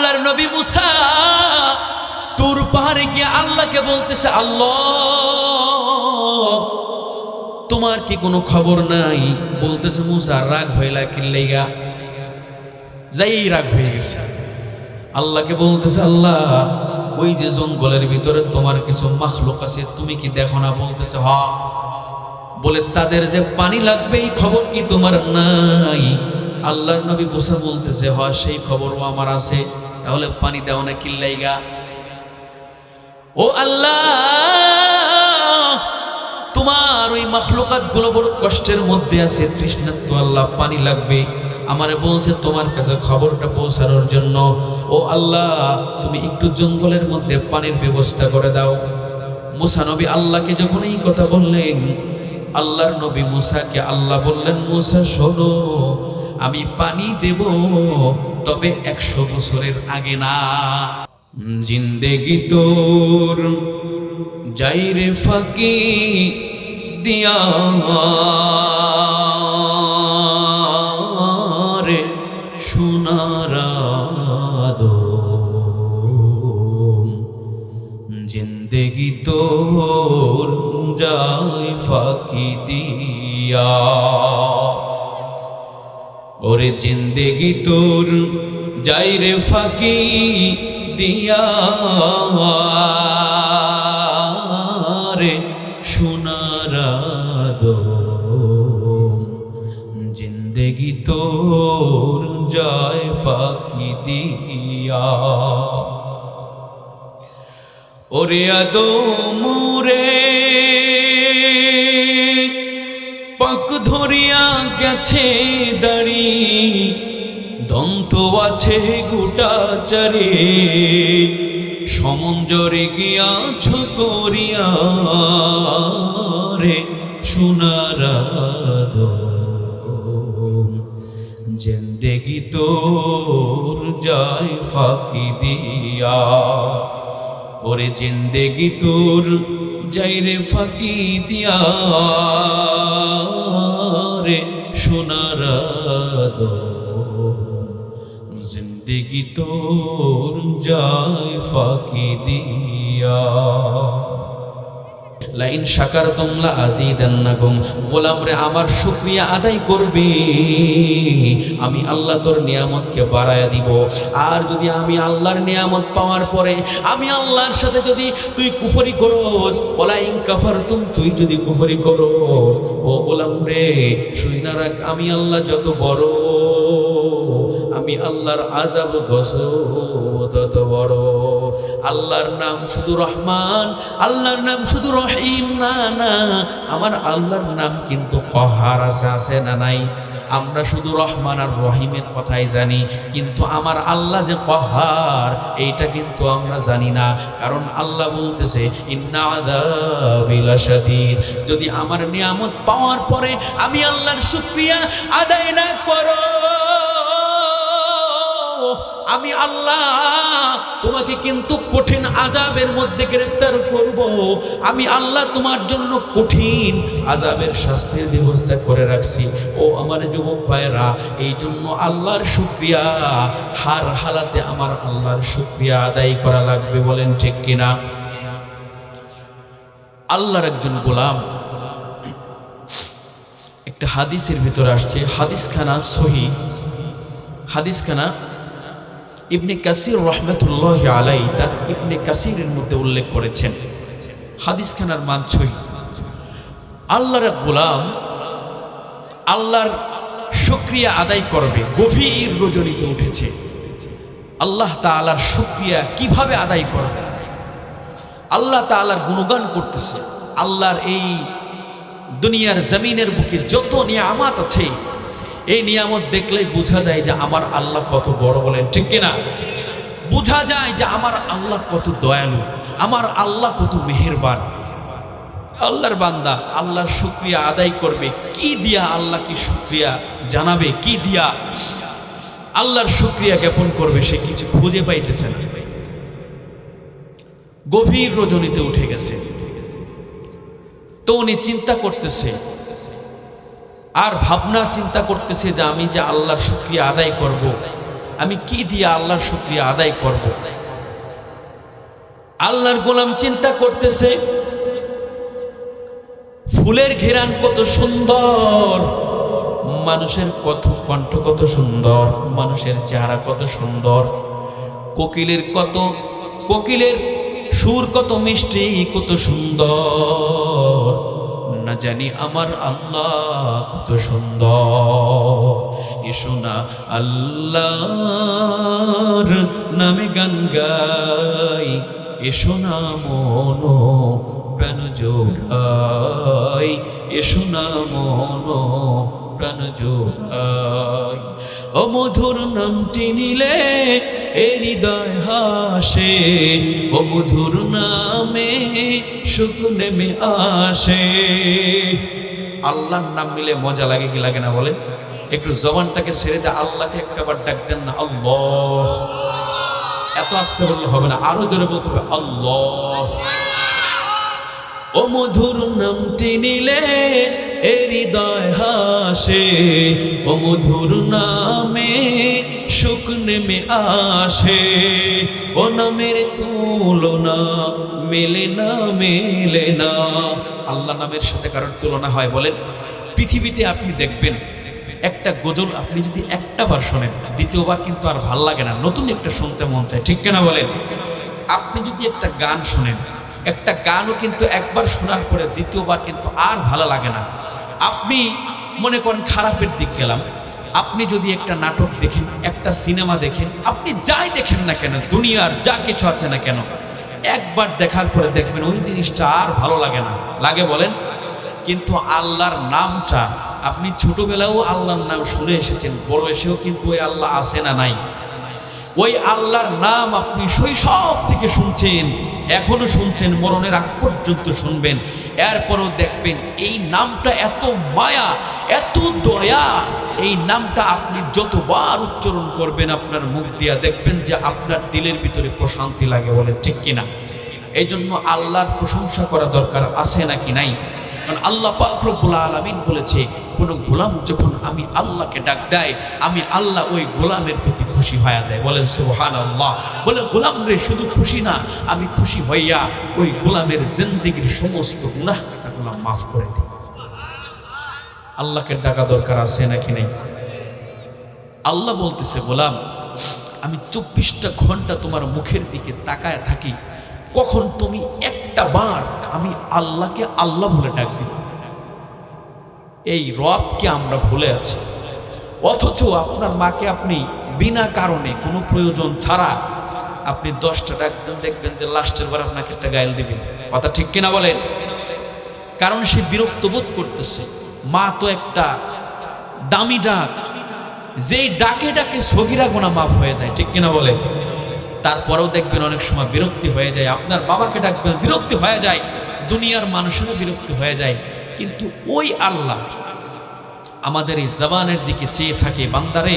আল্লাহর নবী মুসা তুর পাহাড়ে গিয়ে আল্লাহকে বলতেছে, আল্লাহ তোমার কি কোনো খবর নাই? বলতেছে মুসা রাগ হইলা কিল্লাইগা, যাই রাগ হয়ে গেছে। আল্লাহকে বলতেছে, আল্লাহ ওই যে জঙ্গলের ভিতরে তোমার কিছু মাখলুক আছে, তুমি কি দেখো না? বলতেছে হ। বলে তাদের যে পানি লাগবে এই খবর কি তোমার নাই? আল্লাহর নবী মুসা বলতেছে হ, সেই খবরও আমার আছে। তাহলে পানি দাও না কিল্লাইগা। ও আল্লাহ, তোমার ওই মাখলুকাত গুলো বড় কষ্টের মধ্যে আছে, তৃষ্ণার্ত, আল্লাহ পানি লাগবে। আমারে বলছে তোমার কাছে খবরটা পৌঁছানোর জন্য। ও আল্লাহ, তুমি একটু জঙ্গলের মধ্যে পানির ব্যবস্থা করে দাও। মুসা নবী আল্লাহকে যখন এই কথা বললেন, আল্লাহর নবী মুসাকে আল্লাহ বললেন, মুসা শোনো, আমি পানি দেব, তবে 100 বছরের আগে না। জিন্দেগি তোর যাইরে ফাঁকি দিয়া রে সোনারাদ, জিন্দেগি তোর যাই ফাঁকি দিয়া। ওরে জিন্দেগি তোর যাই রে ফাঁকি দিয়া রে সোনারাদ, জিন্দেগি তোর যায় ফাঁকি দিয়া। ওরে আদম রে পাক ধরিয়া গেছে দাড়ি, দন্ত আছে গোটা চারে, সমঞ্জরে গিয়াছ করিয়া রে সোনারাদ, জিন্দেগি তোর যায় ফাঁকি দিয়া। ওরে জিন্দেগি তোর যাই রে ফাঁকি দিয়া রে সোনারাদ, জিন্দেগি তোর যায় ফাঁকি দিয়া। লাইন শাকারতুম লা আযীদান্নাকুম, গোলাম রে আমার শুকরিয়া আদায় করবি, আমি আল্লাহ তোর নিয়ামতকে বাড়ায়া দিব। আর যদি আমি আল্লাহর নিয়ামত পাওয়ার পরে আমি আল্লাহর সাথে যদি তুই কুফরি করস, ওলা ইন কাফারতুম, তুই যদি কুফরি করস, ও গোলাম রে শুইনা রাখ, আমি আল্লাহ যত বড়, আমি আল্লাহর আযাব তত বড়। আল্লাহর নাম শুধু রহমান, আল্লাহর নাম শুধু রহিম না, না, আমার আল্লাহর নাম কিন্তু কহার আছে না নাই? আমরা শুধু রহমান আর রহিমের কথাই জানি, কিন্তু আমার আল্লাহ যে কহার এইটা কিন্তু আমরা জানি না। কারণ আল্লাহ বলতেছে ইন্না আযাবি লাশাদীদ, যদি আমার নিয়ামত পাওয়ার পরে আমি আল্লাহর শুকরিয়া আদায় না করো, আমি আল্লাহ তোমাকে কিন্তু কঠিন আযাবের মধ্যে গ্রেফতার করব। আমি আল্লাহ তোমার জন্য কঠিন আযাবের শাস্তির ব্যবস্থা করে রাখছি। ও আমার যুবক ভাইরা, এই জন্য আল্লাহর শুকরিয়া হার হালাতে আমার আল্লাহর শুকরিয়া আদায় করা লাগবে। বলেন ঠিক কিনা? আল্লাহর একজন গোলাম, একটা হাদিসের ভিতরে আসছে, হাদিসখানা সহিহ, হাদিসখানা ইবনে কাসির রহমতুল্লাহি আলাইহি তার ইবনে কাসিরের মধ্যে উল্লেখ করেছেন। হাদিসখানার মান সহিহ। আল্লাহর গোলাম আল্লাহর শুকরিয়া আদায় করবে, গভীর রজনীতে উঠেছে। আল্লাহ তাআলার শুকরিয়া কিভাবে আদায় করবে? আল্লাহ তাআলার গুণগান করতেছে। আল্লাহর এই দুনিয়ার জমিনের বুকে যত নিয়ামত আছে, এই নিয়ামত দেখলেই বোঝা যায় যে আমার আল্লাহ কত বড়। বলেন ঠিক কিনা? বোঝা যায় যে আমার আল্লাহ কত দয়ালু, আমার আল্লাহ কত মেহেরবান। আল্লাহর বান্দা আল্লাহর শুকরিয়া আদায় করবে কি দিয়া? আল্লাহ কি শুকরিয়া জানাবে কি দিয়া? আল্লাহর শুকরিয়া জ্ঞাপন করবে, সে কিছু খুঁজে পাইতেছে না। গভীর রজনীতে উঠে গেছে, তো উনি চিন্তা করতেছে আর ভাবনা চিন্তা করতেছে যে আমি যে আল্লাহর শুকরিয়া আদায় করব, আমি কি দিয়ে আল্লাহর শুকরিয়া আদায় করব? আল্লাহর গোলাম চিন্তা করতেছে, ফুলের ঘেরান কত সুন্দর, মানুষের কণ্ঠ কত সুন্দর, মানুষের চেহারা কত সুন্দর, কোকিলের সুর কত মিষ্টি, কত সুন্দর, না জানি আমার আল্লাহ কত সুন্দর। এসো না আল্লাহর নামে গান গাই, এসো না মন প্রাণ জোড়াই, এসো না মন প্রাণ জোড়াই। ও মধুর নামটি নিলে এ হৃদয় হাসে, ও মধুর নামে সুখ নেমে আসে। আল্লাহর নাম নিলে মজা লাগে কি লাগে না বলেন? একটু জবানটাকে ছেড়ে দে, আল্লাহকে একটাবার ডাক দেন না, আল্লাহ। এত আস্তে বললে হবে না, আরো জোরে বলতে হবে আল্লাহ। ও মধুর নামটি নিলে এ হৃদয় হাসে, ও মধুর নামে সুখ নেমে আসে। ও নামের তুলনা মেলে না, মেলে না। আল্লাহ নামের সাথে কারোর তুলনা হয় বলেন? পৃথিবীতে আপনি দেখবেন একটা গজল আপনি যদি একটা বার শোনেন, দ্বিতীয়বার কিন্তু আর ভাল লাগে না, নতুন একটা শুনতে মন চায়, ঠিক কিনা বলেন? আপনি যদি একটা গান শোনেন, একটা গানও কিন্তু একবার শোনার পরে দ্বিতীয়বার কিন্তু আর ভালো লাগে না। আপনি মনে করেন খারাপের দিক গেলাম, আপনি যদি একটা নাটক দেখেন, একটা সিনেমা দেখেন, আপনি যাই দেখেন না কেন, দুনিয়ার যা কিছু আছে না কেন, একবার দেখার পরে দেখবেন ওই জিনিসটা আর ভালো লাগে না, লাগে বলেন? কিন্তু আল্লাহর নামটা আপনি ছোটবেলাও আল্লাহর নাম শুনে এসেছেন, বড় এসেও কিন্তু ওই আল্লাহ আছে না নাই? ওই আল্লাহর নাম আপনি শৈশব থেকে শুনছেন, এখনো শুনছেন, মরণের আগ পর্যন্ত শুনবেন। এরপরও দেখবেন এই নামটা এত মায়া, এত দয়া। এই নামটা আপনি যতবার উচ্চারণ করবেন আপনার মুখ দিয়া, দেখবেন যে আপনার দিলের ভিতরে প্রশান্তি লাগে, বলে ঠিক কিনা? এই জন্য আল্লাহর প্রশংসা করা দরকার, আছে নাকি নাই? কারণ আল্লাহ পাক রব্বুল আলামিন বলেছে, কোনো গোলাম যখন আমি আল্লাহকে ডাক দেয়, আমি আল্লাহ ওই গোলামের প্রতি খুশি হয়ে যায়। বলেন সুবহানাল্লাহ। বলে গোলাম রে, শুধু খুশি না, আমি খুশি হইয়া ওই গোলামের জিন্দেগীর সমস্ত গুনাহগুলো মাফ করে দিই। আল্লাহকে ডাকা দরকার, আছে নাকি নাই? আল্লাহ বলতেছে, গোলাম আমি 24টা ঘন্টা তোমার মুখের দিকে তাকায় থাকি, কখন তুমি একটা বার আমি আল্লাহকে আল্লাহ বলে ডাক দিব? এই রবকে আমরা ভুলে আছি। অথচ আপনার মাকে আপনি বিনা কারণে, কোনো প্রয়োজন ছাড়া আপনি 10টা ডাক দেখবেন যে লাস্টের বার আপনাকে একটা গাইল দিবে, কথা ঠিক কিনা বলেন? কারণ সে বিরক্ত বোধ করতেছে। মা তো একটা দামি ডাক, যেই ডাকে ডাকে সগীরা গুনাহ মাফ হয়ে যায়, ঠিক কিনা বলেন? তারপরেও দেখবেন অনেক সময় বিরক্তি হয়ে যায়, আপনার বাবাকে ডাকবেন বিরক্তি হয়ে যায়, দুনিয়ার মানুষেরও বিরক্তি হয়ে যায়। কিন্তু ওই আল্লাহ আমাদের এই জবানের দিকে চেয়ে থাকে, বান্দারে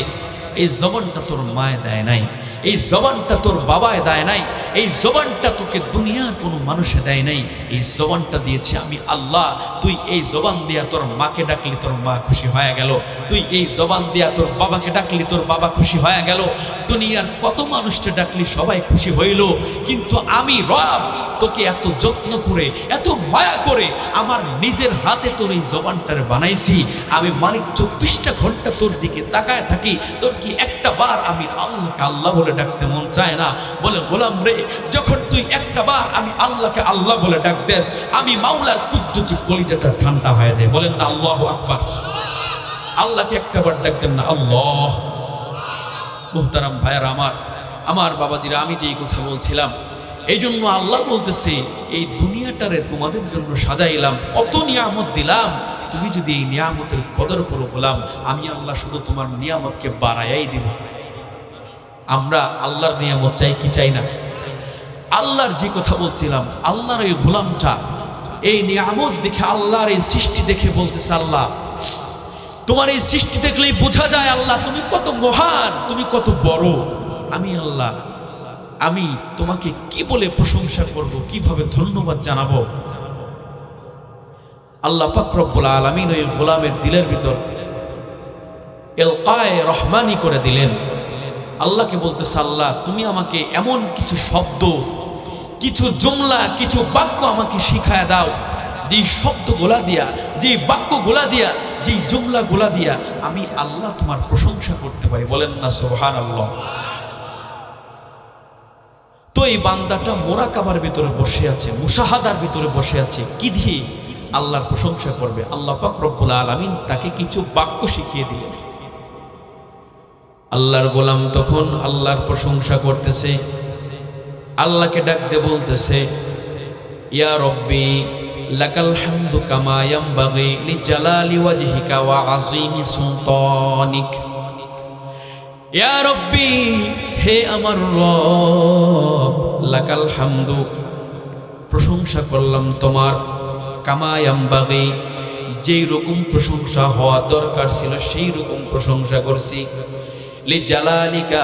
এই জবানটা তোর মায় দেয় নাই, এই জবানটা তোর বাবায় দেয় নাই, এই জবানটা তোকে দুনিয়ার কোনো মানুষে দেয় নাই, এই জবানটা দিয়েছি আমি আল্লাহ। তুই এই জবান দিয়া তোর মাকে ডাকলি, তোর মা খুশি হয়ে গেল। তুই এই জবান দিয়া তোর বাবাকে ডাকলি, তোর বাবা খুশি হয়ে গেল। দুনিয়ার কত মানুষকে ডাকলি, সবাই খুশি হইল। কিন্তু আমি রব তোকে এত যত্ন করে, এত মায়া করে আমার নিজের হাতে তোর এই জবানটারে বানাইছি। আমি মালিক 24টা ঘন্টা তোর দিকে তাকায় থাকি, তোর কি একটা বার আমি আল্লাহকে আল্লাহ বলে ডাকতে মন চায় না? বলে গোলাম রে, যখন তুই একটা বার আমি আল্লাহকে আল্লাহ বলে ডাক দেস, আমি মাওলার কুদ্দুসি কলিজাটা ঠান্ডা হয়ে যায়। বলেন না আল্লাহু আকবার। আল্লাহকে একটা বার ডাকতেন না আল্লাহ। মুহতারাম ভাইয়ার আমার বাবাজিরা, আমি যেই কথা বলছিলাম, এই জন্য আল্লাহ বলতেছে, এই দুনিয়াটারে তোমাদের জন্য সাজাইলাম, কত নিয়ামত দিলাম, তুমি যদি এই নিয়ামতের কদর করো গোলাম, আমি আল্লাহ শুধু তোমার নিয়ামতকে বাড়াইয়াই দিব। আমরা আল্লাহর নিয়ামত চাই কি চাই না? আল্লাহর যে কথা বলছিলাম, আল্লাহর এই গোলামটা এই নিয়ামত দেখে, আল্লাহর এই সৃষ্টি দেখে বলতেছে, আল্লাহ তোমার এই সৃষ্টি দেখলেই বোঝা যায় আল্লাহ তুমি কত মহান, তুমি কত বড়। আমি আল্লাহ, আমি তোমাকে কি বলে প্রশংসা করব, কিভাবে ধন্যবাদ জানাবো? আল্লাহ পাক রব্বুল আলামিন ওই গোলামের দিলের ভিতর ইলকায়ে রহমানি করে দিলেন। আল্লাহকে বলতেছে, আল্লাহ তুমি আমাকে এমন কিছু শব্দ, কিছু জুমলা, কিছু বাক্য আমাকে শিখায় দাও, যেই শব্দগুলা দিয়া, যেই বাক্যগুলা দিয়া, যেই জুমলাগুলা দিয়া আমি আল্লাহ তোমার প্রশংসা করতে পারি। বলেন না সুবহানাল্লাহ। তো এই বান্দাটা মোরাকাবার ভিতরে বসে আছে, মুশাহাদার ভিতরে বসে আছে, কি দিয়ে আল্লাহর প্রশংসা করবে। আল্লাহ পাক রব্বুল আলামিন তাকে কিছু বাক্য শিখিয়ে দিলেন। আল্লাহর গোলাম তখন আল্লাহর প্রশংসা করতেছে, আল্লাহকে ডাক দিয়ে বলতেছে, ইয়া রব্বি লাকাল হামদু কামা ইয়ামবাগি লিজালালি ওয়াজহিকা ওয়া আযীমি সুলতানিক। ইয়া রব্বি, হে আমার রব, লাকাল হামদু, প্রশংসা করলাম তোমার, কামা ইয়ামবাগি, যেই রকম প্রশংসা হওয়া দরকার ছিল সেই রকম প্রশংসা করছি, লিজালালিকা,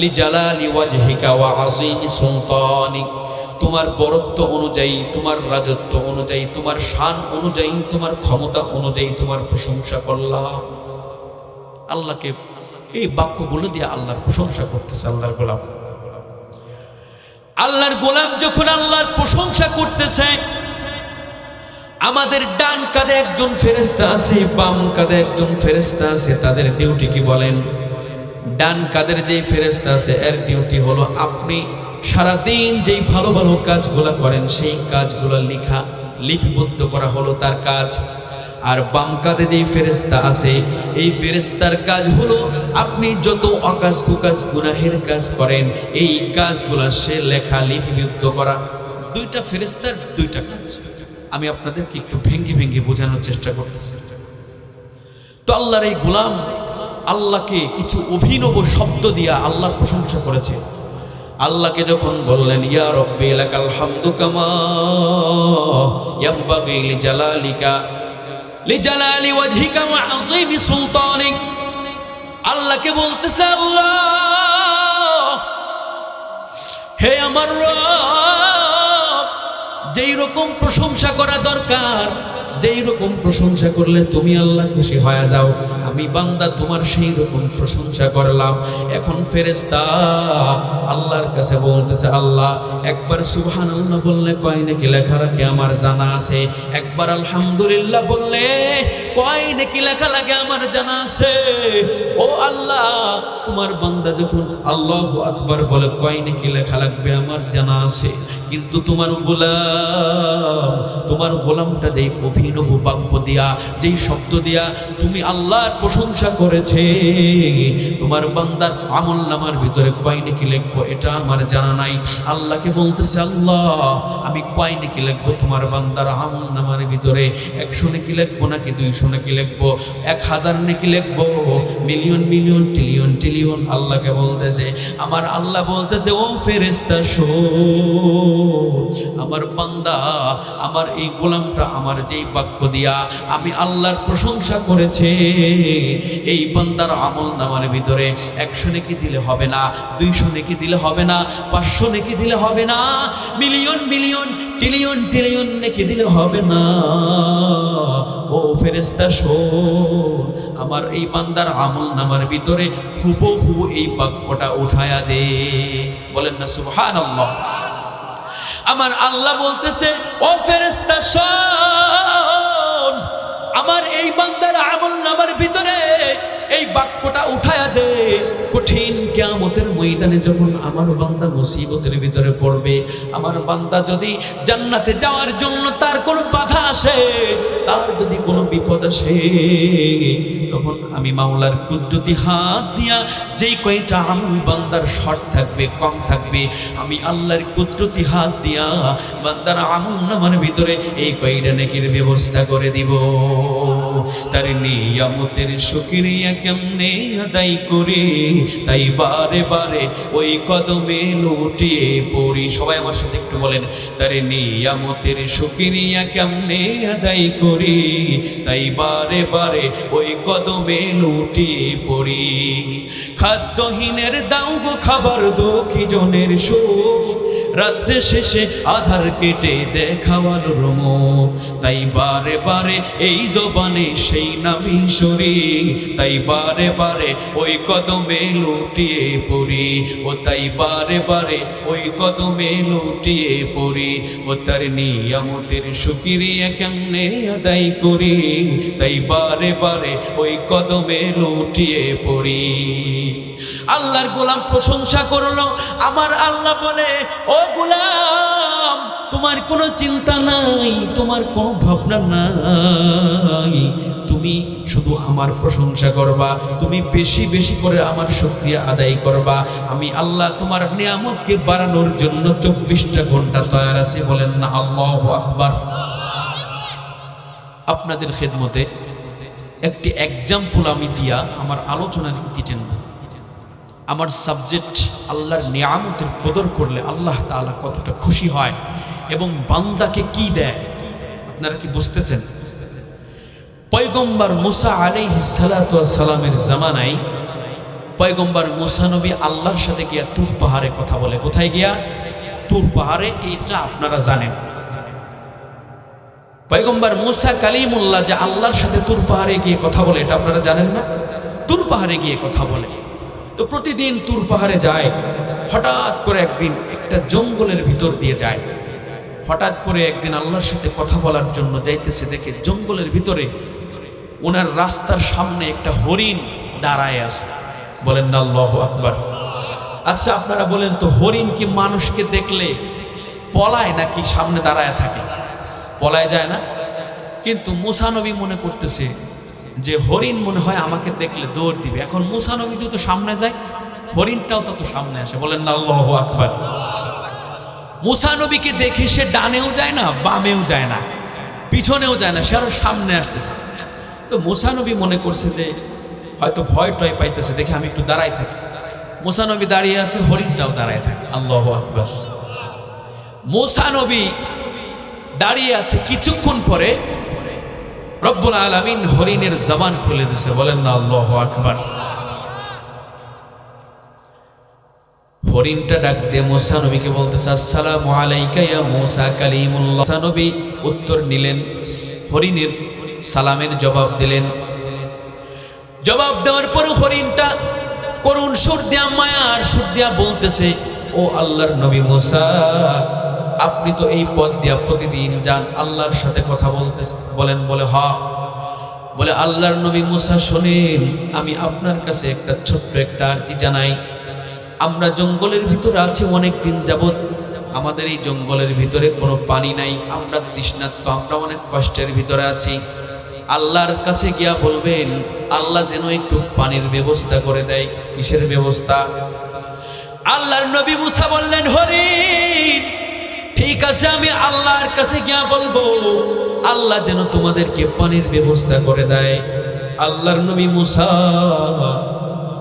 লিজালালি ওয়াজহিকা ওয়া আযীমি সুলতানিক, তোমার বরত্ব অনুযায়ী, তোমার রাজত্ব অনুযায়ী, তোমার শান অনুযায়ী, তোমার ক্ষমতা অনুযায়ী তোমার প্রশংসা করলাম। আল্লাহকে এই বাক্যগুলো দিয়ে আল্লাহর প্রশংসা করতেছে আল্লাহর গোলাম। আল্লাহর গোলাম যখন আল্লাহর প্রশংসা করতেছে, আমাদের ডান কাঁধে একজন ফেরেশতা আছে, বাম কাঁধে একজন ফেরেশতা আছে। তাদের ডিউটি কি বলেন? ডান কাঁধের যেই ফেরেশতা আছে এর ডিউটি হলো আপনি সারাদিন যেই ভালো ভালো কাজগুলো করেন সেই কাজগুলো লেখা, লিপিবদ্ধ করা হলো তার কাজ। আর বাম কাঁধে যেই ফেরেশতা আছে এই ফেরেশতার কাজ হলো আপনি যত অকাজ কুকাজ গুনাহের কাজ করেন এই কাজগুলো সে লেখা, লিপিবদ্ধ করা। দুইটা ফেরেশতার দুইটা কাজ। আমি আপনাদেরকে একটু ভেঙ্গে ভেঙ্গে বোঝানোর চেষ্টা করতেছি। তো আল্লাহর এই গোলাম আল্লাহকে কিছু অভিনব শব্দ দিয়া আল্লাহর প্রশংসা করেছে। আল্লাহকে যখন বললেন, ইয়া রব্বি লাকাল হামদু কামা ইয়ামবাগি লিজালালিকা লিজালালি ওয়াজহিকা ওয়া আযীমি সুলতানিক, আল্লাহকে বলতেছে, আল্লাহ, হে আমার রব, যেই রকম প্রশংসা করা দরকার, যেই রকম প্রশংসা করলে তুমি আল্লাহ খুশি হয়ে যাও, আমি বান্দা তোমার সেই রকম প্রশংসা করলাম। এখন ফেরেশতা আল্লাহর কাছে বলতেছে, আল্লাহ, একবার সুবহানাল্লাহ বললে কয় নাকি লেখা রাখে আমার জানা আছে, একবার আলহামদুলিল্লাহ বললে কয় নাকি লেখা লাগে আমার জানা আছে। ও আল্লাহ, তোমার বান্দা যখন আল্লাহু আকবার বলে কয় নাকি লেখা লাগবে আমার জানা আছে, কিন্তু তোমার গোলামটা যেই অভিনব বাক্য দিয়া, যেই শব্দ দিয়া তুমি আল্লাহর প্রশংসা করেছে, তোমার বান্দার আমল নামার ভিতরে কয় নাকি লিখবো এটা আমার জানা নাই। আল্লাহকে বলতেছে, আল্লাহ, আমি কয় নাকি লিখবো তোমার বান্দার আমল নামার ভিতরে? 100 নাকি লিখবো নাকি 200 নাকি লিখবো, 1000 নাকি লিখবো, মিলিয়ন মিলিয়ন ট্রিলিয়ন ট্রিলিয়ন? আল্লাহকে বলতেছে, আমার আল্লাহ বলতেছে, ও ফেরেশতা শোন, আমার বান্দা, আমার এই গোলামটা আমার যেই বাক্য দিয়া আমি আল্লাহর প্রশংসা করেছে, এই বান্দার আমল নামার ভিতরে 100 নেকি দিলে হবে না, 200 নেকি দিলে হবে না, 500 নেকি দিলে হবে না, মিলিয়ন মিলিয়ন ট্রিলিয়ন ট্রিলিয়ন নেকি দিলে হবে না। ও ফেরেশতা শোন, আমার এই বান্দার আমল নামার ভিতরে হুবহু এই বাক্যটা উঠায়া দে। বলেন না সুবহানাল্লাহ। আমার আল্লাহ বলতেছে, ও ফেরেশতা শোন, আমার এই বান্দার আমল নামার ভিতরে এই বাক্যটা উঠায়া দে। কঠিন কিয়ামতের ময়দানে যখন আমার বান্দা মুসিবতের ভিতরে পড়বে, আমার বান্দা যদি জান্নাতে যাওয়ার জন্য তার কোনো বাধা আসে, তার যদি কোনো বিপদ আসে, তখন আমি মাওলার কুদরতি হাত দিয়া যেই কয়টা আমল বান্দার শর্ট থাকবে, কম থাকবে, আমি আল্লাহর কুদরতি হাত দিয়া বান্দার আমল নামার ভিতরে এই কয়টা নেকির ব্যবস্থা করে দিব। তার নিয়ামতের শুকরিয়া কেমনে আদায় করি, তাই বারে বারে ওই কদমে লুটিয়ে পড়ি। সবাই আমার সাথে একটু বলেন, তার নিয়ামতের শুকরিয়া কেমনে আদায় করি, তাই বারে বারে ওই কদমে লুটিয়ে পড়ি। খাদ্যহীনের দাও গো খাবার, দুঃখী জনের সুখ, রাত্রে শেষে আধার কেটে দেখাওয়ালো রোমক। তাই বারে বারে এই জবানে সেই নামই সরি, তাই বারে বারে ওই কদমে লুটিয়ে পড়ি, ও তাই বারে বারে ওই কদমে লুটিয়ে পড়ি, ও তার নিয়ামতের শুকরিয়া কেমনে আদায় করি, তাই বারে বারে ওই কদমে লুটিয়ে পড়ি। আল্লাহর গোলাম প্রশংসা করলো, আমার আল্লাহ বলে, ও গোলাম তোমার কোনো চিন্তা নাই, তোমার কোনো ভাবনা নাই, তুমি শুধু আমার প্রশংসা করবা, তুমি বেশি বেশি করে আমার শুকরিয়া আদায় করবা। আমি আল্লাহ তোমার নিয়ামতকে বাড়ানোর জন্য 24টা ঘন্টা তৈরি আছি। বলেন না আল্লাহু আকবার। আপনাদের খেদমতে একটি এক্সাম্পল আমি দিয়া আমার আলোচনার ইতি টেনব। আমার সাবজেক্ট আল্লাহর নিয়ামতের কদর করলে আল্লাহ তাআলা কতটা খুশি হয় এবং বান্দাকে কি দেয়। আপনারা কি বুঝতেছেন? পয়গম্বর মুসা আলাইহিস সালাতু ওয়াস সালামের জামানায় পয়গম্বর মুসা নবী আল্লাহর সাথে গিয়া তুর পাহাড়ে কথা বলে। কোথায় গিয়া? তুর পাহাড়ে। এটা আপনারা জানেন। পয়গম্বর মুসা কালিমুল্লাহ যে আল্লাহর সাথে তুর পাহাড়ে গিয়ে কথা বলে, এটা আপনারা জানেন না? তুর পাহাড়ে গিয়ে কথা বলে। তো প্রতিদিন তুর পাহাড়ে যায়। হঠাৎ করে একদিন একটা জঙ্গলের ভিতর দিয়ে যায়। হঠাৎ করে একদিন আল্লাহর সাথে কথা বলার জন্য যাইতেছে, দেখে জঙ্গলের ভিতরে ওনার রাস্তার সামনে একটা হরিণ দাঁড়ায় আছে। বলেন না আল্লাহু আকবার। আচ্ছা আপনারা বলেন তো, হরিণ কি মানুষকে দেখলে পলায় নাকি সামনে দাঁড়ায় থাকে? পলায় যায় না। কিন্তু মুসা নবী মনে করতেছে যে হরিণ মনে হয় আমাকে দেখলে দৌড় দিবে। এখন মুসা নবী যত সামনে যায়, হরিণটাও তত সামনে আসে। বলেন না আল্লাহু আকবার। মুসা নবীকে দেখে সে ডানেও যায় না, বামেও যায় না, পিছনেও যায় না, সে আরো সামনে আসতেছে। তো মুসা নবী মনে করছে যে হয়তো ভয় টয় পাইতেছে, দেখে আমি একটু দাঁড়াই থাকি। মুসা নবী দাঁড়িয়ে আছে, হরিণটাও দাঁড়ায় থাকে। আল্লাহু আকবার। মুসা নবী দাঁড়িয়ে আছে, কিছুক্ষণ পরে রব্বুল আলামিন হরিণের জবান খুলে দিয়েছে। বলেন না আল্লাহু আকবার। হরিণটা ডাক দিয়ে মুসা নবীকে বলতেছে, আসসালামু আলাইকা ইয়া মুসা কালিমুল্লাহ। মুসা নবী উত্তর নিলেন, হরিণের সালামের জবাব দিলেন। জবাব দেওয়ার পর হরিণটা করুণ সুর দিয়া, মায়ার সুর দিয়া বলতেছে, ও আল্লাহর নবী মুসা, আপনি তো এই পথ দিয়া প্রতিদিন যান, আল্লাহর সাথে কথা বলতেছে। বলেন, বলে হ। বলে, আল্লাহর নবী মুসা শোনেন, আমি আপনার কাছে একটা ছোট্ট একটা আর্জি জানাই। আমরা জঙ্গলের ভিতরে আছি অনেক দিন যাবত, আমাদের এই জঙ্গলের ভিতরে কোনো পানি নাই, আমরা তৃষ্ণার্ত, আমরা অনেক কষ্টের ভিতরে আছি। আল্লাহর কাছে গিয়া বলবেন, আল্লাহ যেন একটু পানির ব্যবস্থা করে দেয়। কিসের ব্যবস্থা? আল্লাহর নবী মুসা বললেন, হরিণ ঠিক আছে, আমি আল্লাহর কাছে গিয়া বলবো, আল্লাহ যেন তোমাদেরকে পানির ব্যবস্থা করে দেয়। আল্লাহর নবী মুসা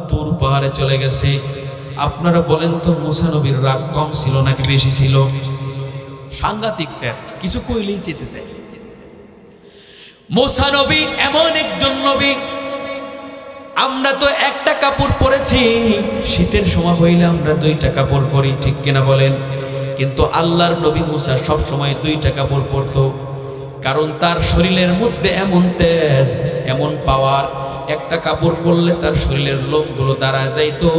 তুর পাহাড়ে চলে গেছে। আপনারা বলেন তো, মুসা নবীর রাগ কম ছিল নাকি বেশি ছিল? সাংঘাতিক স্যার, কিছু কইলেই চেতে যায়। মুসা নবী এমন একজন নবী, আমরা তো একটা কাপড় পরেছি, শীতের সময় হইলে আমরা 2টা কাপড় পরি, ঠিক কিনা বলেন? কিন্তু আল্লাহর নবী মুসা সব সময় 2টা কাপড় পরতো, কারণ তার শরীরের মধ্যে এমন তেজ, এমন পাওয়ার, একটা কাপড় পরলে তার শরীরের লোমগুলো দাঁড়া যাইতো।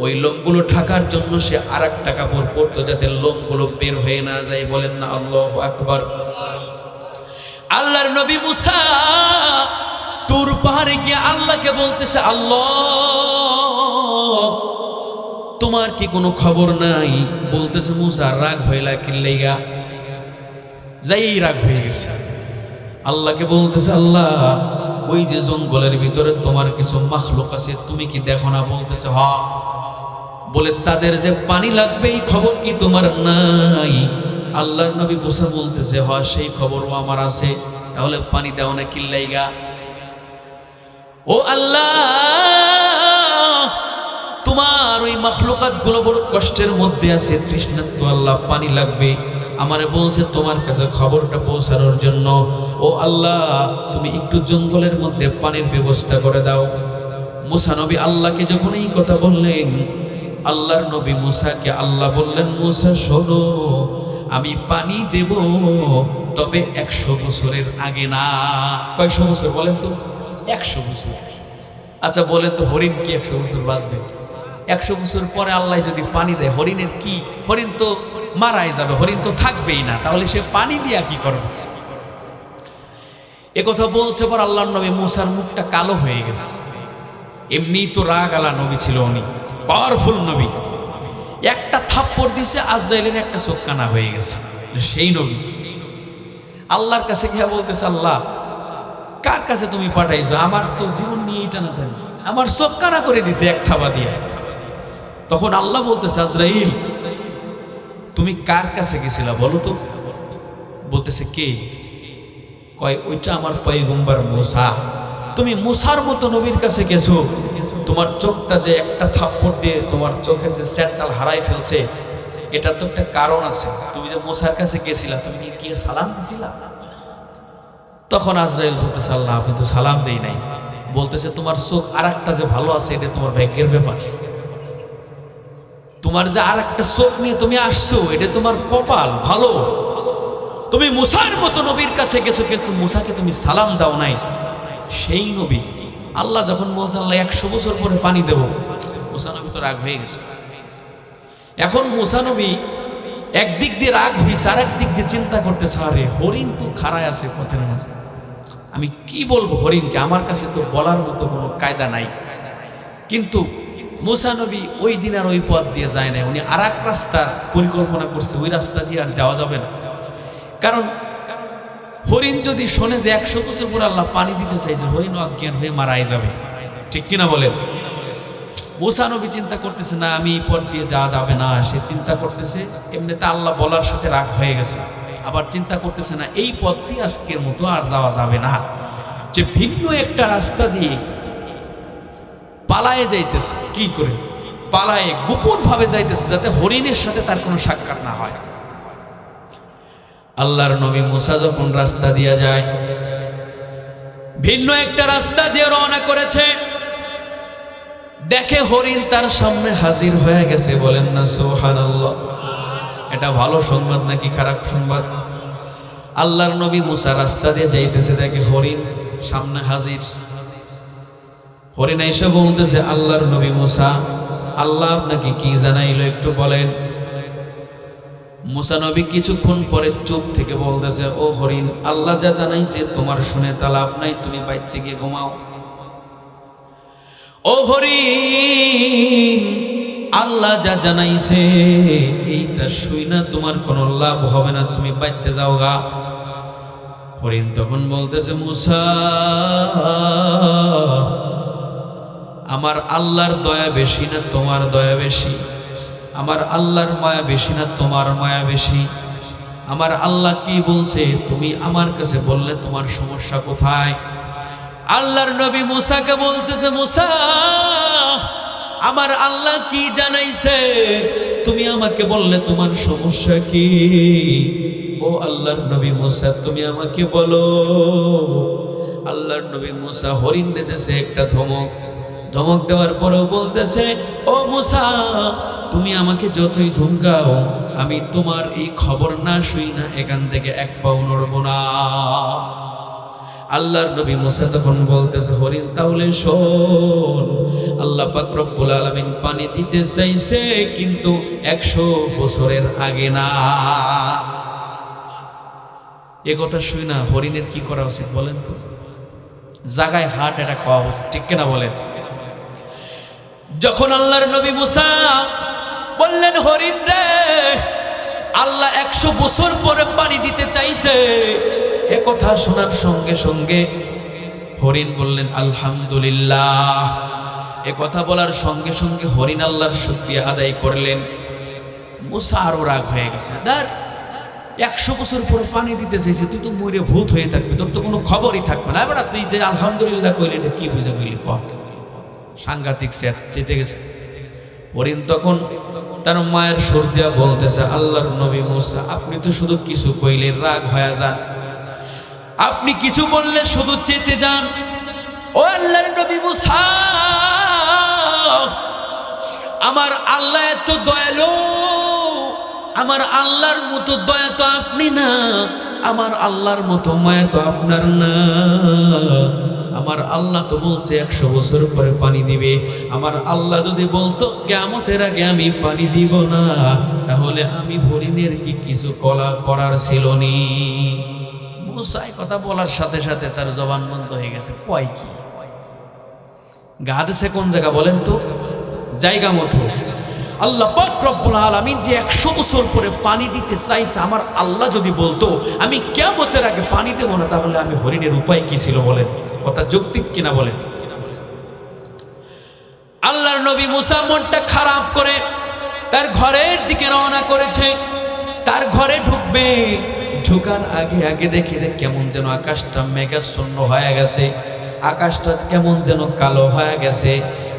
ওই লোমগুলো ঢাকার জন্য সে আরেকটা কাপড় পরতো, যাতে লোমগুলো বের হয়ে না যায়। বলেন না আল্লাহু আকবার। আল্লাহর নবী মুসা তুর পাহাড়ে গিয়ে আল্লাহকে বলতেছে, আল্লাহ তোমার কি কোনো খবর নাই? বলতেছে, মুসা রাগ হইলা কিল্লাইগা? যাই রাগ হয়ে গেছে। আল্লাহকে বলতেছে, আল্লাহ ওই যে জঙ্গলের ভিতরে তোমার কিছু মাখলুক আছে, তুমি কি দেখো না? বলতেছে, হ। বলে, তাদের যে পানি লাগবে এই খবর কি তোমার নাই? আল্লাহর নবী মুসা বলতেছে, হ, সেই খবরও আমার আছে। তাহলে পানি দাও না কিল্লাইগা? ও আল্লাহ, তোমার ওই মাখলুকাত গুলো বড় কষ্টের মধ্যে আছে, তৃষ্ণার্ত, আল্লাহ পানি লাগবে। আমারে বলছে তোমার কাছে খবরটা পৌঁছানোর জন্য। ও আল্লাহ, তুমি একটু জঙ্গলের মধ্যে পানির ব্যবস্থা করে দাও। মুসা নবী আল্লাহকে যখন এই কথা বললেন, আল্লাহর নবী মুসাকে আল্লাহ বললেন, মুসা শোনো, আমি পানি দেব, তবে 100 বছরের আগে না। কয়শো বছর বলেন তো? 100 বছর। আচ্ছা বলেন তো, হরিণ কি 100 বছর বাঁচবে? 100 বছর পরে আল্লাহ যদি পানি দেয়, হরিণের কি? হরিণ তো মারাই যাবে, হরিণ তো থাকবেই না, তাহলে সে পানি দিয়া কি করবে? একথা বলছে পর আল্লাহর নবী মুসার মুখটা কালো হয়ে গেছে। এমনি তো রাগ আলা নবী ছিল, উনি পাওয়ারফুল নবী। একটা থাপ্পড় দিছে, আজরাইলের একটা চোখ কানা হয়ে গেছে। সেই নবী আল্লাহর কাছে গিয়ে বলতেছে, আল্লাহ কার কাছে তুমি পাঠাইছো? আমার তো জীবন নিয়ে টানাটানি, আমার চোখ কানা করে দিছে এক থাবা দিয়ে। তখন আল্লাহ বলতেছে, আজরাইল তুমি কার কাছে গেছিলা বলো তো? বলতেছে, কে? কয় ওইটা আমার পয়গম্বর মুসা। তুমি মুসার মতো নবীর কাছে গেছো, তোমার চোখটা যে একটা থাপ্পড় দিয়ে তোমার চোখের যে স্যান্ডাল হারাই ফেলছে, এটা তো একটা কারণ আছে। তুমি যে মুসার কাছে গেছিলা, তুমি কি গিয়ে সালাম দিছিলা? তখন আজরাইল বলতেছে, আল্লাহ আপনি তো সালাম দেই নাই। বলতেছে, তোমার চোখ আর একটা যে ভালো আছে, এটা তোমার ভাগ্যের ব্যাপার। তোমার যে আর একটা চোখ নিয়ে তুমি আসছো, এটা তোমার কপাল ভালো। তুমি মুসার মতো নবীর কাছে গেছো, কিন্তু মুসাকে তুমি সালাম দাও নাই। সেই নবী আল্লাহ যখন বলছে, আল্লাহ 100 বছর পরে পানি দেব, মুসা নবী তো রাগ হয়ে গেছে। এখন মুসা নবী একদিক দিয়ে রাগ হয়েছে, আর একদিক দিয়ে চিন্তা করতেছে, আরে হরিণ তো খাড়ায় আছে পথের মাঝে, আমি কি বলবো হরিণকে? আমার কাছে তো বলার মতো কোনো কায়দা নাই। কিন্তু মুসা নবী ওই দিন আর ওই পথ দিয়ে যায় না, উনি আর এক রাস্তা পরিকল্পনা করছে, ওই রাস্তা দিয়ে আর যাওয়া যাবে না। কারণ হরিণ যদি শোনে যে 100 বছর পর আল্লাহ পানি দিতে চাইছে, হরিণ অজ্ঞান হয়ে মারাই যাবে, ঠিক কিনা বলেন? মুসা নবী চিন্তা করতেছে, না আমি এই পথ দিয়ে যাওয়া যাবে না। সে চিন্তা করতেছে, এমনিতে আল্লাহ বলার সাথে রাগ হয়ে গেছে, আবার চিন্তা করতেছে, না এই পথ দিয়ে আজকের মতো আর যাওয়া যাবে না, যে ভিন্ন একটা রাস্তা দিয়ে পালায়ে যাইতেছে। কি করে পালায়ে? গোপন ভাবে যাইতেছে, যাতে হরিণের সাথে তার কোনো সাক্ষাৎ না হয়। আল্লাহর নবী মুসা যখন রাস্তা দিয়ে যায়, ভিন্ন একটা রাস্তা দিয়ে রওনা করেছে, দেখে হরিণ তার সামনে হাজির হয়ে গেছে। বলেন না সুবহানাল্লাহ। এটা ভালো সংবাদ নাকি খারাপ সংবাদ? আল্লাহর নবী মুসা রাস্তা দিয়ে যাইতেছে, দেখে হরিণ সামনে হাজির। হরিণ এসে বলতেছে, আল্লাহর নবী মুসা, আল্লাহ আপনাকে কি জানাইলো একটু বলেন। মুসা নবী কিছুক্ষণ পরে চুপ থেকে বলতেছে, ও হরিণ, আল্লাহ যা জানাইছে তোমার শুনে তা লাভ নাই, তুমি বাইরে গিয়ে ঘুমাও। ও হরিণ, আল্লাহ যা জানাইছে এইটা শুই না তোমার কোনো লাভ হবে না, তুমি বাইতে যাও গা। হরিণ তখন বলতেছে, মুসা, আমার আল্লাহর দয়া বেশি না তোমার দয়া বেশি? আমার আল্লাহর মায়া বেশি না তোমার মায়া বেশি? আমার আল্লাহ কি বলছে তুমি আমার কাছে বললে তোমার সমস্যা কোথায়? আল্লাহর নবী মুসাকে বলতেছে, মুসা, আমার আল্লাহ কি জানাইছে তুমি আমাকে বললে তোমার সমস্যা কি? ও আল্লাহর নবী মুসা, তুমি আমাকে বলো। আল্লাহর নবী মুসা হরিণ দিতেছে একটা ধমক। ধমক দেওয়ার পরেও বলতেছে, ও মুসা, তুমি আমাকে যতই ধমকাও, আমি তোমার এই খবর না শুই না এখান থেকে এক পাও নড়ব না। আল্লাহর নবী মুসা তখন বলতেছে, হরিণ তাহলে শোন, আল্লাহ পাক রব্বুল আলামিন পানি দিতে চাইছে, কিন্তু 100 বছরের আগে না। এ কথা শুই না হরিণের কি করা উচিত বলেন তো? জাগায় হার্ট অ্যাটাক হওয়া উচিত, ঠিক কিনা বলেন? যখন আল্লাহর নবী মুসা বললেন, হরিণ রে, আল্লাহ 100 বছর পরে পানি দিতে চাইছে, এ কথা শোনার সঙ্গে সঙ্গে হরিণ বললেন আলহামদুলিল্লাহ। এ কথা বলার সঙ্গে সঙ্গে হরিণ আল্লাহর শুকরিয়া আদায় করলেন। মুসা আরো রাগ হয়ে গেছে, 100 বছর পরে পানি দিতে চাইছে, তুই তো মরে ভূত হয়ে থাকবি, তোর তো কোনো খবরই থাকবে না। এবার তুই যে আলহামদুলিল্লাহ কইলি, এটা কি বুঝে কইলি? সাংঘাতিক সে চেতে গেছে। হরিণ তখন তার মায়ের সুর দিয়া বলতেছে, আল্লাহর নবী মুসা, আপনি তো শুধু কিছু কইলে রাগ হয়ে যান, আপনি কিছু বললে শুধু চেতে যান। ও আল্লাহর নবী মুসা, আমার আল্লাহ এত দয়ালু, আমার আল্লাহর মতো দয়া তো আপনি না, আমার আল্লাহর মতো মায়া তো আপনার না। আমার আল্লাহ তো বলছে 100 বছর পরে পানি দিবে। আমার আল্লাহ যদি বলতো কিয়ামতের আগে আমি পানি দিব না, তাহলে আমি হরিণের কি কিছু করার ছিল নি? মুসা এই কথা বলার সাথে সাথে তার জবান বন্ধ হয়ে গেছে। কয় কি গা দিছে কোন জায়গা বলেন তো? জায়গা মতো। আল্লাহ পাক রব্বুল আলামিন যে 100 বছর পরে পানি দিতে চাইছে, আমার আল্লাহ যদি বলতো আমি কিয়ামতের আগে পানি দেব না, তাহলে আমি হরিণের উপায় কি ছিল বলেন? কথা যৌক্তিক কিনা বলেন? আল্লাহর নবী মুসা মনটা খারাপ করে তার ঘরের দিকে রওনা করেছে। তার ঘরে ঢুকবে, ঢোকার আগে আগে দেখে যে কেমন যেন আকাশটা মেঘাচ্ছন্ন হয়ে গেছে, আকাশটা কেমন যেন কালো হয়ে গেছে।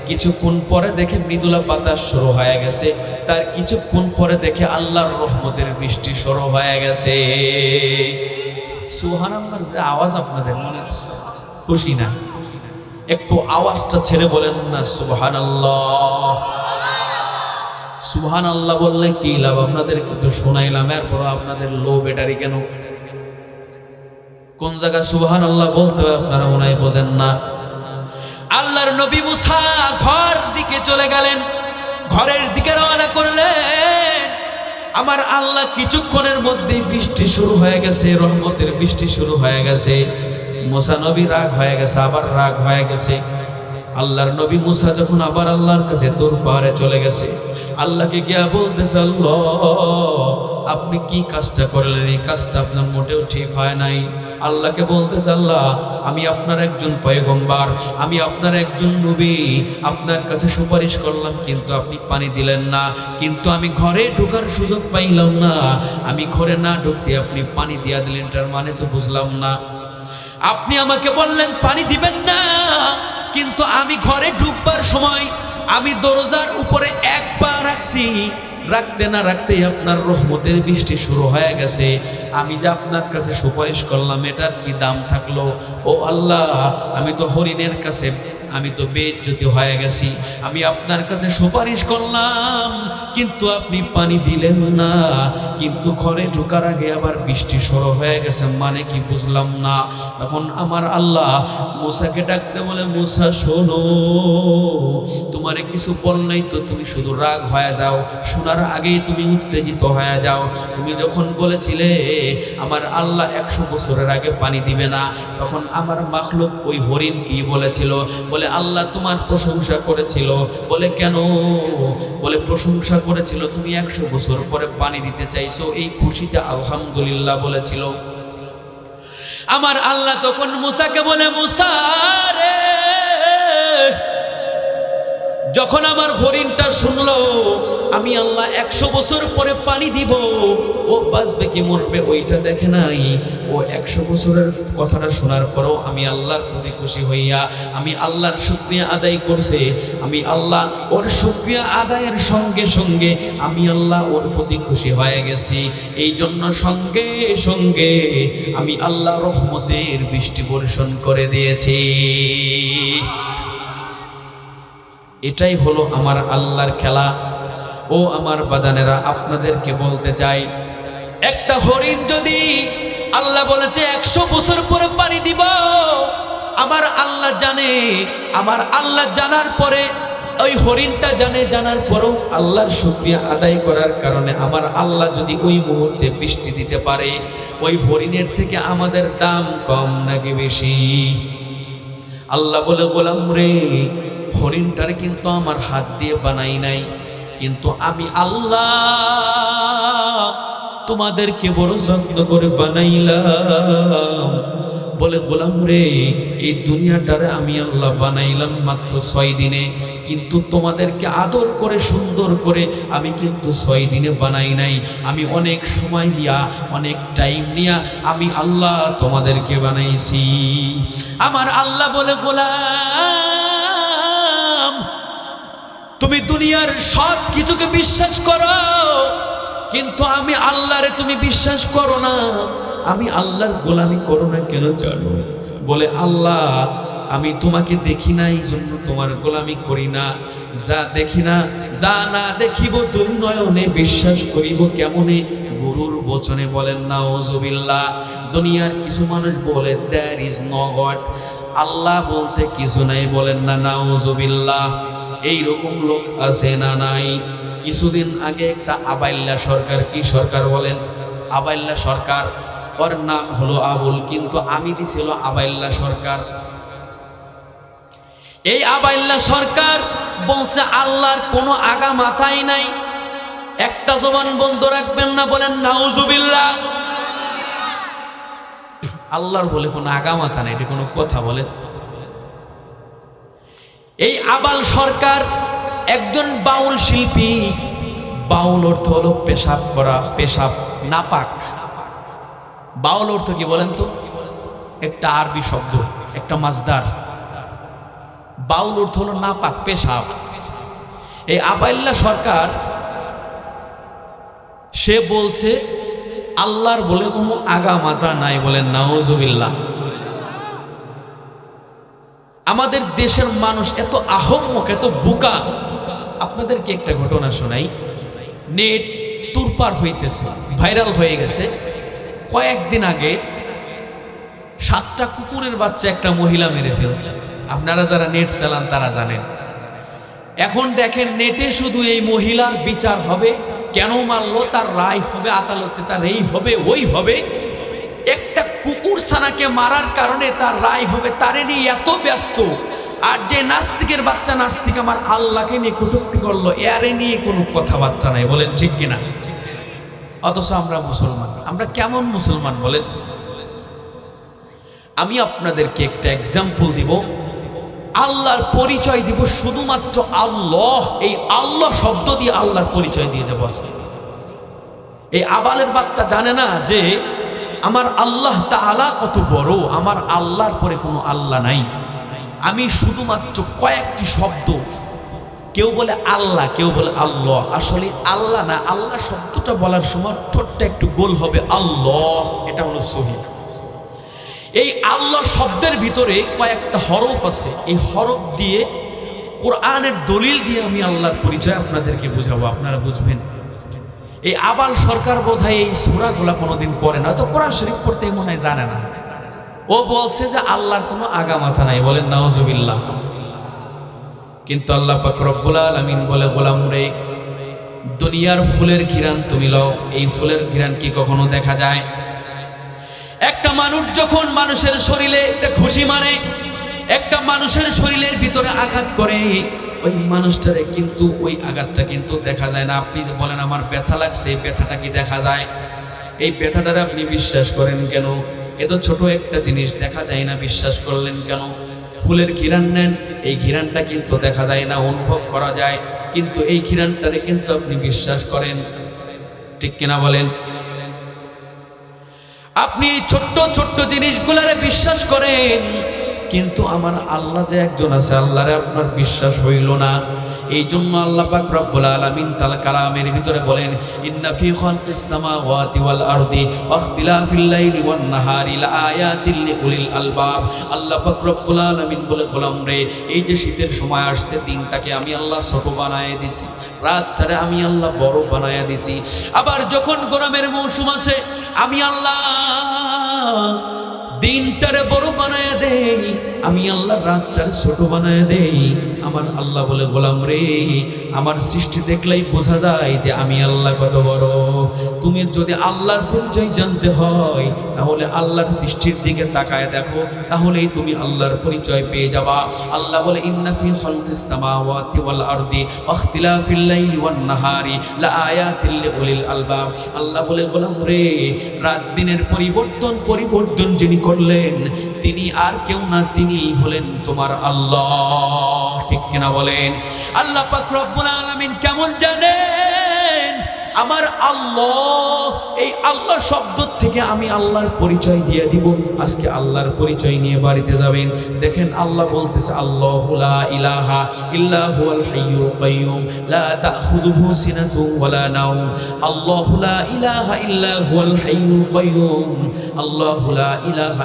কিছুক্ষণ পরে দেখে মৃদুলা বাতাস শুরু হয়ে গেছে। তার কিছুক্ষণ পরে দেখে আল্লাহর রহমতের বৃষ্টি শুরু হয়ে গেছে। সুবহানাল্লাহর যে আওয়াজ আপনাদের মনে আছে, খুশি না? একটু আওয়াজটা ছেড়ে বলেন না সুবহানাল্লাহ। সুবহানাল্লাহ বললে কি লাভ? আপনাদেরকে তো শোনাইলাম, এরপর আপনাদের লো ব্যাটারি কেন? কোন জায়গায় সুবহানাল্লাহ বলতে হবে আপনারা মনে হয় বোঝেন না। আল্লাহর নবী মুসা ঘর দিকে চলে গেলেন, ঘরের দিকে রওনা করলেন। আমার আল্লাহ কিছুক্ষণের মধ্যে বৃষ্টি শুরু হয়ে গেছে, রহমতের বৃষ্টি শুরু হয়ে গেছে। মুসা নবী রাগ হয়ে গেছে, আবার রাগ হয়ে গেছে। আল্লাহর নবী মুসা যখন আবার আল্লাহর কাছে দূর পাহাড়ে চলে গেছে, আল্লাহকে গিয়া বলতেছে, আল্লাহ আপনি কি কাজটা করলেন? এই কাজটা আপনার মোটেও ঠিক হয় নাই। আল্লাহকে বলতেছে, আল্লাহ আমি আপনার একজন পয়গম্বর, আমি আপনার একজন নবী, আপনার কাছে সুপারিশ করলাম কিন্তু আপনি পানি দিলেন না। কিন্তু আমি ঘরে ঢোকার সুযোগ পাইলাম না, আমি ঘরে না ঢুকতে আপনি পানি দিয়া দিলেন, তার মানে তো বুঝলাম না। আপনি আমাকে বললেন পানি দিবেন না, কিন্তু আমি ঘরে ঢুকবার সময় আমি দরজার উপরে এক পা রাখছি, রাখতে না রাখতেই আপনার রহমতের বৃষ্টি শুরু হয়ে গেছে। আমি যে আপনার কাছে সুপারিশ করলাম এটার কি দাম থাকলো? ও আল্লাহ, আমি তো হরিণের কাছে আমি তো বেইজ্জতি হয়ে গেছি। আমি আপনার কাছে সুপারিশ করলাম কিন্তু আপনি পানি দিলেন না, কিন্তু ঘরে ঢোকার আগে আবার বৃষ্টি শুরু হয়ে গেছে, মানে কি বুঝলাম না। তখন আমার আল্লাহ মুসাকে ডাকতে বলে, মুসা শোনো, তোমারে কিছু বললেই তো তুমি শুধু রাগ হয়ে যাও, শোনার আগেই তুমি উত্তেজিত হয়ে যাও। তুমি যখন বলেছিলে আমার আল্লাহ 100 বছরের আগে পানি দিবে না, তখন আমার মাখলুক ওই হরিণ কি বলেছিল? বলে আল্লাহ তোমার প্রশংসা করেছিল। বলে কেন? বলে প্রশংসা করেছিল তুমি 100 বছর পরে পানি দিতে চাইছো, এই খুশিতে আলহামদুলিল্লাহ বলেছিল। আমার আল্লাহ তখন মুসাকে বলে, মুসা রে, যখন আমার হরিণটা শুনলো আমি আল্লাহ 100 বছর পরে পানি দিব, ও বাঁচবে কি মরবে ওইটা দেখে নাই। ও 100 বছরের কথাটা শোনার পরেও আমি আল্লাহর প্রতি খুশি হইয়া আমি আল্লাহর শুকরিয়া আদায় করছে। আমি আল্লাহ ওর শুকরিয়া আদায়ের সঙ্গে সঙ্গে আমি আল্লাহ ওর প্রতি খুশি হয়ে গেছি। এই জন্য সঙ্গে সঙ্গে আমি আল্লাহ রহমতের বৃষ্টি বর্ষণ করে দিয়েছি। এটাই হলো আমার আল্লাহর খেলা। ও আমার বাজানেরা, আপনাদেরকে বলতে চাই, একটা হরিণ যদি আল্লাহ বলেছে 100 বছর পরে পানি দিব, আমার আল্লাহ জানে, আমার আল্লাহ জানার পরে ওই হরিণটা জানে, জানার পরেও আল্লাহর শুকরিয়া আদায় করার কারণে আমার আল্লাহ যদি ওই মুহূর্তে বৃষ্টি দিতে পারে, ওই হরিণের থেকে আমাদের দাম কম নাকি বেশি? আল্লাহ বলে, গোলাম রে, হরিণটার কিন্তু আমার হাত দিয়ে বানাই নাই, কিন্তু আমি আল্লাহ তোমাদেরকে বড় যত্ন করে বানাইলাম। বলে গোলাম রে, এই দুনিয়াটারে আমি আল্লাহ বানাইলাম মাত্র 6 দিনে, কিন্তু তোমাদেরকে আদর করে সুন্দর করে আমি কিন্তু 6 দিনে বানাই নাই, আমি অনেক সময় নিয়া অনেক টাইম নিয়া আমি আল্লাহ তোমাদেরকে বানাইছি। আমার আল্লাহ বলে, গোলাম তুমি দুনিয়ার সব কিছুকে বিশ্বাস করো, কিন্তু আমি আল্লাহরে তুমি বিশ্বাস করো না, আমি আল্লাহর গোলামি করো না কেন জানো? বলে আল্লাহ আমি তোমাকে দেখি না, এই জন্য তোমার গোলামি করি না। যা দেখি না, যা না দেখিব দুই নয়নে, বিশ্বাস করিব কেমনে? গুরুর বচনে বলেন নাউজুবিল্লাহ। দুনিয়ার কিছু মানুষ বলে দেয়ার ইজ নো গড, আল্লাহ বলতে কিছু নাই, বলেন না নাউজুবিল্লাহ। এইরকম লোক আছে না নাই? কিছুদিন আগে একটা আবাইল্লা সরকার, কি সরকার বলেন? আবাইল্লা সরকার, ওর নাম হলো আবুল, কিন্তু আমি দিছিল আবাইল্লা সরকার। এই আবাইল্লা সরকার বলছে আল্লাহর কোনো আগা মাথাই নাই। একটা জবান বন্ধ রাখবেন না, বলেন নাউজুবিল্লাহ। আল্লাহর বলে কোনো আগা মাথা নাই, এটা কোনো কথা বলেন? এই আবাল সরকার একজন বাউল শিল্পী। বাউল অর্থ হলো পেশাব করা, পেশাব নাপাক। বাউল অর্থ কি বলেন তো? একটা আরবি শব্দ, একটা মাজদার। বাউল অর্থ হলো নাপাক, পেশাব। এই আবাইল্লা সরকার সে বলছে আল্লাহর বলে কোনো আগা মাথা নাই, বলেন নাউজুবিল্লাহ। আমাদের দেশের মানুষ এত আহম্মক, এত বোকা। আপনাদেরকে একটা ঘটনা শোনাই। নেট তুরপার হইতেছে, ভাইরাল হয়ে গেছে। কয়েকদিন আগে 7টা কুকুরের বাচ্চা একটা মহিলা মেরে ফেলছে। আপনারা যারা নেট চালান তারা জানেন। এখন দেখেন নেটে শুধু এই মহিলার বিচার হবে, কেন মারলো তার রায় হবে, আদালতে তার এই হবে ওই হবে। একটা কুকুর ছানাকে মারার কারণে তার রায় হবে, তারে নিয়ে এত ব্যস্ত। আর যে নাস্তিকের বাচ্চা নাস্তিক আমার আল্লাহকে নিয়ে কটূক্তি করলো, এরে নিয়ে কোনো কথাবার্তা নাই, বলেন ঠিক কিনা? অথচ আমরা মুসলমান, আমরা কেমন মুসলমান বলেন? আমি আপনাদেরকে একটা এক্সাম্পল দিব, আল্লাহর পরিচয় দিব, শুধুমাত্র আল্লাহ। এই আল্লাহ শব্দ দিয়ে আল্লাহর পরিচয় দিয়ে যাবো আজকে। এই আবালের বাচ্চা জানে না যে আমার আল্লাহ তাআলা কত বড়, আমার আল্লাহর পরে কোনো আল্লাহ নাই। আমি শুধুমাত্র কয়েকটি শব্দ, কেউ বলে আল্লাহ, কেউ বলে আল্লাহ, আসলে আল্লাহ না। আল্লাহ শব্দটা বলার সময় ঠোঁটটা একটু গোল হবে, আল্লাহ, এটা হলো সহি। এই আল্লাহ শব্দের ভিতরে কয়েকটা হরফ আছে। এই হরফ দিয়ে কোরআনের দলিল দিয়ে আমি আল্লাহর পরিচয় আপনাদেরকে বোঝাবো, আপনারা বুঝবেন। এই আবাল সরকার বোধহয় এই সূরাগুলা কোনোদিন পড়ে না, তো কোরআন শরীফ পড়তে মনে হয় জানে না। ও বলছে যে আল্লাহর কোনো আগা মাথা নাই, বলেন নাউজুবিল্লাহ। কিন্তু আল্লাহ পাক রব্বুল আলামিন বলে, গোলাম রে, দুনিয়ার ফুলের ঘিরান তুমি লও, এই ফুলের ঘিরান কি কখনো দেখা যায়? একটা মানুষ যখন মানুষের শরীরে একটা ঘুষি মারে, একটা মানুষের শরীরের ভিতরে আঘাত করে, ওই মানুষটারে কিন্তু ওই আঘাতটা কিন্তু দেখা যায় না। আপনি যে বলেন আমার ব্যথা লাগছে, এই ব্যথাটা কি দেখা যায়? এই ব্যথাটারে আপনি বিশ্বাস করেন কেন? এত ছোট একটা জিনিস দেখা যায় না, বিশ্বাস করলেন কেন? ফুলের ঘিরান নেন, এই ঘিরানটা কিন্তু দেখা যায় না, অনুভব করা যায়, কিন্তু এই ঘিরানটারে কিন্তু আপনি বিশ্বাস করেন, ঠিক কিনা বলেন? আপনি এই ছোট্ট ছোট্ট জিনিসগুলারে বিশ্বাস করেন, কিন্তু আমার আল্লাহ যে একজন আছে, আল্লাহরে আপনার বিশ্বাস হইল না। এই জন্য আল্লাহ পাক রব্বুল আলামিন তাআলা কালামের ভিতরে বলেন, ইন্না ফি খালকিস সামাওয়াতি ওয়াল আরদি ওয়াখতিলাফিল লাইলি ওয়ান নাহারি লাআয়াতিল লিউলিল আলবাব। আল্লাহ পাক রব্বুল আলামিন বলে, গোলাম রে, এই যে শীতের সময় আসছে, দিনটাকে আমি আল্লাহ ছোট বানায় দিছি, রাতটারে আমি আল্লাহ বড় বানায় দিছি। আবার যখন গরমের মৌসুম আছে, আমি আল্লাহ দিনটারে বড় বানায় দেই, আমি আল্লাহ রাতটারে ছোট বানায় দেই। আমার আল্লাহ বলে, গোলাম রে, আমার সৃষ্টি দেখলেই বোঝা যায় যে আমি আল্লাহ কত বড়। তুমি যদি আল্লাহর পরিচয় জানতে হয়, তাহলে আল্লাহর সৃষ্টির দিকে তাকায় দেখো, তাহলেই তুমি আল্লাহর পরিচয় পেয়ে যাবা। আল্লাহ বলে, ইন্না ফি খালকিস সামাওয়াতি ওয়াল আরদি ওয়াখতিলাফিল লাইলি ওয়ান নাহারি লাআয়াতিল লিউলিল আলবাব। আল্লাহ বলে, গোলাম রে, রাত দিনের পরিবর্তন যিনি করলেন, তিনি আর কেউ না, তিনি হলেন তোমার আল্লাহ, ঠিক কিনা বলেন? আল্লাহ পাক রব্বুল আলামিন কেমন জানেন? আমার আল্লাহ, এই আল্লাহ শব্দ থেকে আমি আল্লাহর পরিচয় দিয়ে দিব। আজকে আল্লাহর পরিচয় নিয়ে বাড়িতে যাবেন, দেখেন আল্লাহ বলতেছে আল্লাহু লা ইলাহা ইল্লা হুয়াল হাইয়ুল কাইয়্যুম লা তাখুযুহু সিনাতুন ওয়ালা নাওম। আল্লাহু লা ইলাহা ইল্লা হুয়াল হাইয়ুল কাইয়্যুম, আল্লাহু লা ইলাহা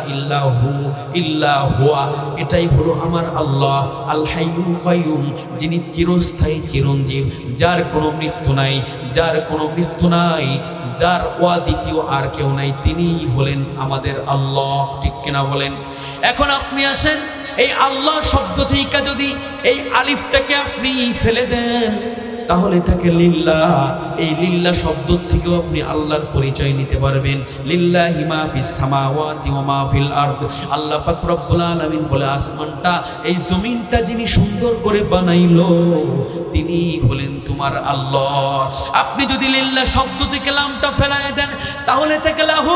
ইল্লা হুয়া, এটাই হলো আমার আল্লাহ আল হাইয়ুল কাইয়্যুম, যিনি চিরস্থায়ী চিরঞ্জীব, যার কোনো মৃত্যু নাই, যার কোনো মৃত্যু নাই, যার দ্বিতীয় আর কেউ নাই, তিনিই হলেন আমাদের আল্লাহ। ঠিক কিনা বলেন? এখন আপনি আসেন, এই আল্লাহ শব্দ থেকে যদি এই আলিফটাকে আপনি ফেলে দেন তাহলে থাকে লিল্লাহ। এই লিল্লাহ শব্দ থেকেও আপনি আল্লাহর পরিচয় নিতে পারবেন। লিল্লাহি মা ফিস সামাওয়াতি ওয়া মা ফিল আরদ। আল্লাহ পাক রব্বুল আলামিন বলে, আসমানটা, এই জমিনটা যিনি সুন্দর করে বানাইলো তিনি হলেন তোমার আল্লাহ। আপনি যদি লিল্লাহ শব্দ থেকে লামটা ফেলায় দেন তাহলে থাকে লাহু,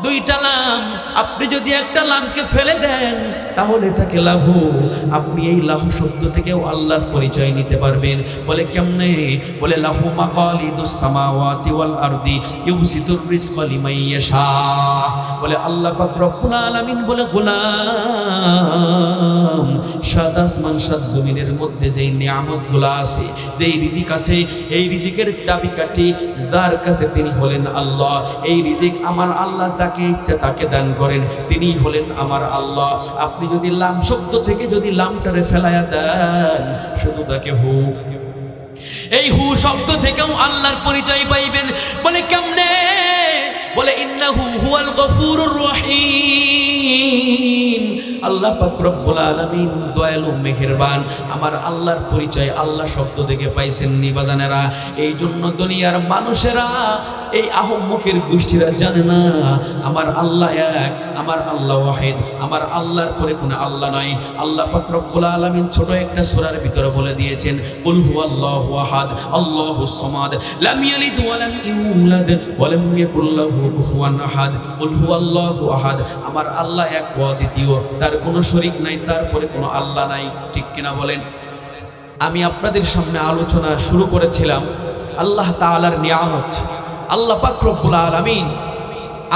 দুইটা লাম। আপনি যদি একটা লামকে ফেলে দেন তাহলে থাকে লাহু। আপনি এই লাহু শব্দ থেকেও আল্লাহর পরিচয় নিতে পারবেন। বলে কেমনে? বলে লাহু মাকালিদুস সামাওয়াতি ওয়াল আরদি ইউসিতুর রিজকা লিমান ইয়াশা। বলে আল্লাহ পাক রব্বুল আলামিন বলে, গোলাম, সাত আসমান সাত জমিনের মধ্যে যেই নিয়ামতগুলো আছে, যেই রিজিক আছে, এই রিজিকের চাবিকাঠি যার কাছে তিনি হলেন আল্লাহ। এই রিজিক আমার আল্লাহ যাকে ইচ্ছা তাকে দান করেন, তিনি হলেন আমার আল্লাহ। আপনি যদি লাম শব্দ থেকে যদি লামটারে ফেলায়া দেন শুধু তাকে হু, এই হু শব্দ থেকেও আল্লাহর পরিচয় পাইবেন। বলে কেমনে? বলে ইন্নাহু হুয়াল গফুরুর রহিম। আল্লাহ পাক রব্বুল আলামিন দয়ালু মেহেরবান। আমার আল্লাহর পরিচয় আল্লাহ শব্দ থেকে পাইছেন নি বাজানেরা? এই জন্য দুনিয়ার মানুষেরা, এই আহম্মকের গোষ্ঠীরা জানে না আমার আল্লাহ এক, আমার আল্লাহ ওয়াহিদ, আমার আল্লাহর পরে কোনো আল্লাহ নাই। আল্লাহ পাক রব্বুল আলামিন ছোট একটা সূরার ভিতরে বলে দিয়েছেন, কুল হুয়াল্লাহু আহাদ আল্লাহুস সামাদ লাম ইয়ালিদ ওয়া লাম ইউলাদ ওয়া লাম ইয়াকুল লাহু কুফুয়ান আহাদ। কুল হুয়াল্লাহু আহাদ, আমার আল্লাহ এক ও দ্বিতীয়, তার কোনো শরীক নাই, তারপরে কোনো আল্লাহ নাই। ঠিক কিনা বলেন? আমি আপনাদের সামনে আলোচনা শুরু করেছিলাম আল্লাহ তাআলার নিয়ামত। আল্লাহ পাক রব্বুল আলামিন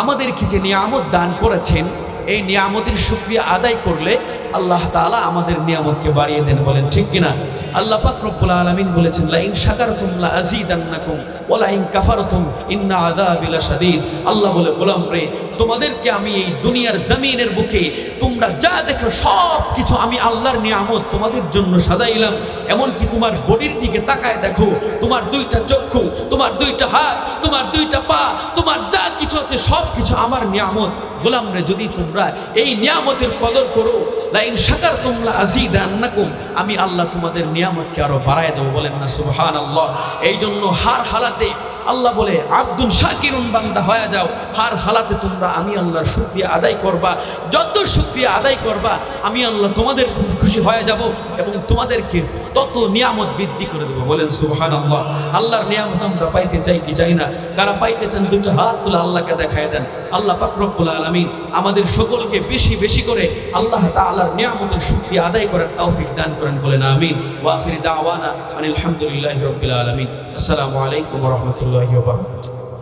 আমাদেরকে যে নিয়ামত দান করেছেন, এই নিয়ামতের শুকরিয়া আদায় করলে আল্লাহ তাআলা আমাদের নিয়ামতকে বাড়িয়ে দেন। বলেন ঠিক কিনা? আল্লাহ পাক রব্বুল আলামিন বলেছেন, লা ইন শাকারতুম লা আযীদান্নাকুম ওয়া লা ইন কাফারতুম ইন্না আযাবি লাশাদীদ। আল্লাহ বলে, গোলাম রে, তোমাদেরকে আমি এই দুনিয়ার জমিনের বুকে তোমরা যা দেখো সব কিছু আমি আল্লাহর নিয়ামত তোমাদের জন্য সাজাইলাম। এমনকি তোমার বডির দিকে তাকায় দেখো, তোমার দুইটা চক্ষু, তোমার দুইটা হাত, তোমার দুইটা পা, তোমার যা কিছু আছে সব কিছু আমার নিয়ামত। গোলাম রে, যদি তোমরা এই নিয়ামতের কদর করো, লা ইন শাকারতুম লা আযীদান্নাকুম, আমি আল্লাহ তোমাদের নিয়ামতকে আরো বাড়ায় দেবো। বলেন না সুবহানাল্লাহ? এই জন্য হার হালাতে আল্লাহ বলে, আব্দুন শাকিরুন, বান্দা হয়ে যাও। হার হালাতে তোমরা আমি আল্লাহর শুকরিয়া আদায় করবা। যত শুকরিয়া আদায় করবা আমি আল্লাহ তোমাদের প্রতি খুশি হয়ে যাব এবং তোমাদেরকে তত নিয়ামত বৃদ্ধি করে দেবো। বলেন সুবহানাল্লাহ? আল্লাহর নিয়ামত আমরা পাইতে চাই কি চাই না? কারা পাইতে চান দুটো হাত তুলে আল্লাহকে দেখায় দেন। আল্লাহ পাক রব্বুল আলামিন আমাদের সকলকে বেশি বেশি করে আল্লাহ তাআলার নিয়ামতের শুকরিয়া আদায় করার তৌফিক দান করেন। বলেন আমিন। ওয়া আখিরি দাওয়ানা আনিল হামদুলিল্লাহি রাব্বিল আলামিন। আসসালামু আলাইকুম ওয়া রাহমাতুল্লাহি ওয়া বারাকাতুহু।